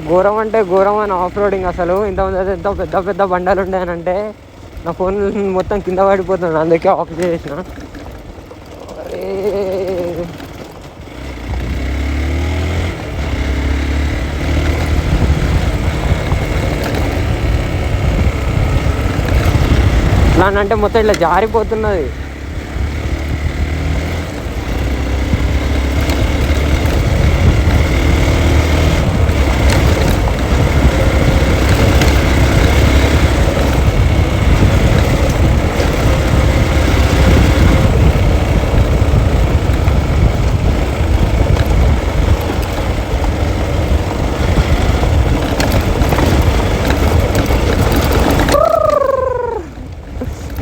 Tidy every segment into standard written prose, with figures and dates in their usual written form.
ఘోరం అంటే ఘోరమైన ఆఫ్ రోడింగ్ అసలు. ఇంతమంది ఎంతో పెద్ద పెద్ద బండలు ఉండేనంటే నా ఫోన్ మొత్తం కింద పడిపోతున్నాడు, అందుకే ఆఫ్ చేసిన. ఎట్లా అంటే మొత్తం ఇట్లా జారిపోతున్నది.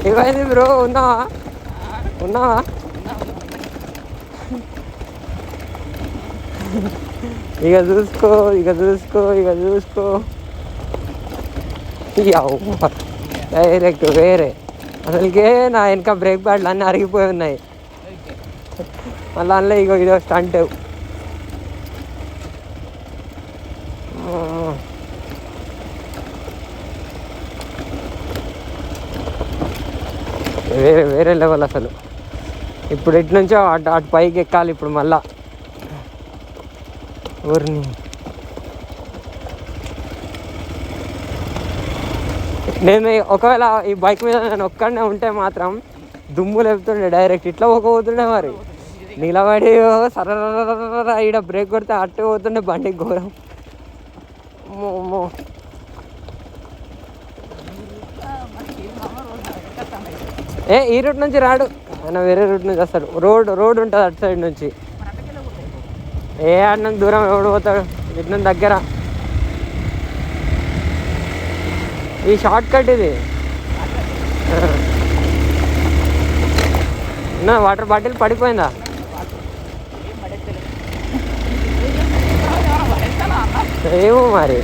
ఏమైంది బ్రో, ఉన్నావా? ఇక చూసుకో. డైరెక్ట్ వేరే. అసలుకే నా వెనక బ్రేక్ ప్యాడ్లు అన్నీ అరిగిపోయి ఉన్నాయి. మళ్ళీ అందులో ఇదో స్టంట్. వేరే లెవెల్ అసలు. ఇప్పుడు ఇటు నుంచో అటు పైకి ఎక్కాలి ఇప్పుడు మళ్ళా. ఊరిని నేను ఒకవేళ ఈ బైక్ మీద నేను ఒక్కడనే ఉంటే మాత్రం దుమ్ము లేపుతుండే డైరెక్ట్. ఇట్లా పోతుండే మరి, నిలబడి సరళ ఈడ బ్రేక్ కొడితే అట్టు పోతుండే బండి. ఘోరం. ఈ రూట్ నుంచి రాడు ఆయన, వేరే రూట్ నుంచి వస్తాడు. రోడ్ ఉంటుంది అటు సైడ్ నుంచి. ఆడ నుంచి దూరం ఎవడు పోతాడు, ఇటు నుంచి దగ్గర. ఈ షార్ట్ కట్ ఇది. వాటర్ బాటిల్ పడిపోయిందా? ఏమో మరి.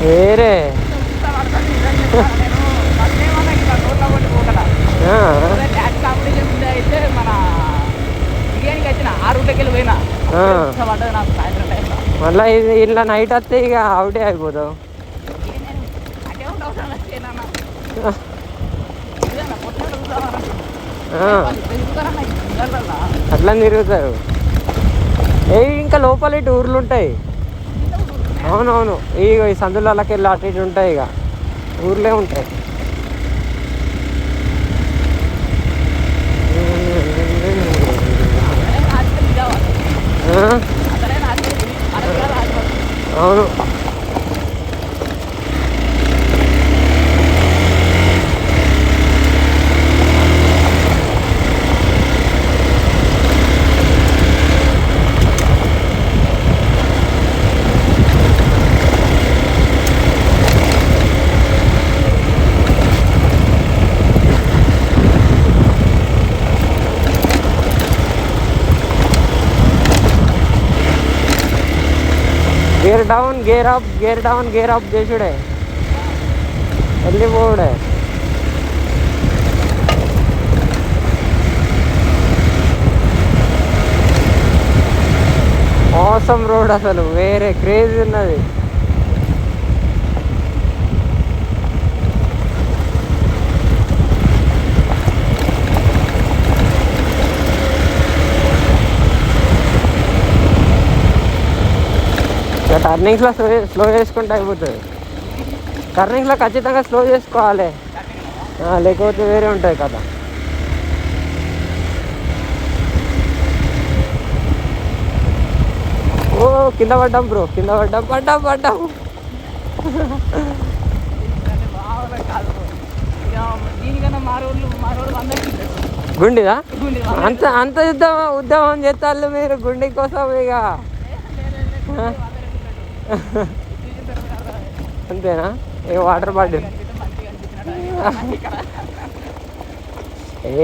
వేరే మళ్ళీ ఇది ఇట్లా నైట్ వస్తే ఇక అవుటే అయిపోతావు. అట్లా తిరుగుతారు. ఇంకా లోపల ఇటు ఊర్లు ఉంటాయి. అవునవును, ఈ సందులకి వెళ్ళి అటు ఇటు ఉంటాయి, ఇక ఊర్లే ఉంటాయి. అవును. గేర్ డౌన్ గేర్ అప్ చేసుడే, వెళ్ళిపోడే. ఆసమ్ రోడ్ అసలు వేరే క్రేజ్ ఉన్నది. టర్నింగ్స్లో స్లో చేసుకుంటే అయిపోతుంది. టర్నింగ్స్లో ఖచ్చితంగా స్లో చేసుకోవాలి, లేకపోతే వేరే ఉంటుంది కదా. ఓ కింద పడ్డాం బ్రో, పడ్డాం. గుండిదా? అంత ఉద్యమం చేస్తారు మీరు గుండి కోసం ఇక. అంతేనా? ఇక వాటర్ బాటిల్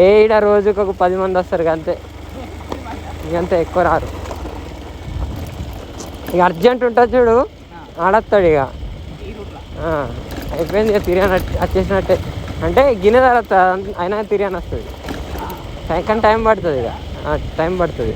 ఈడ రోజుకు ఒక 10 మంది వస్తారు అంతే, ఇంకంతే, ఎక్కువ రారు. ఇక అర్జెంట్ ఉంటుంది చూడు, ఆడస్తాడు ఇక. అయిపోయింది ఇక తిరిగి వచ్చేసినట్టే. అంటే గిన్నె తర్వాత అయినా తిరిగి వస్తుంది, కానీ టైం పడుతుంది, ఇక టైం పడుతుంది.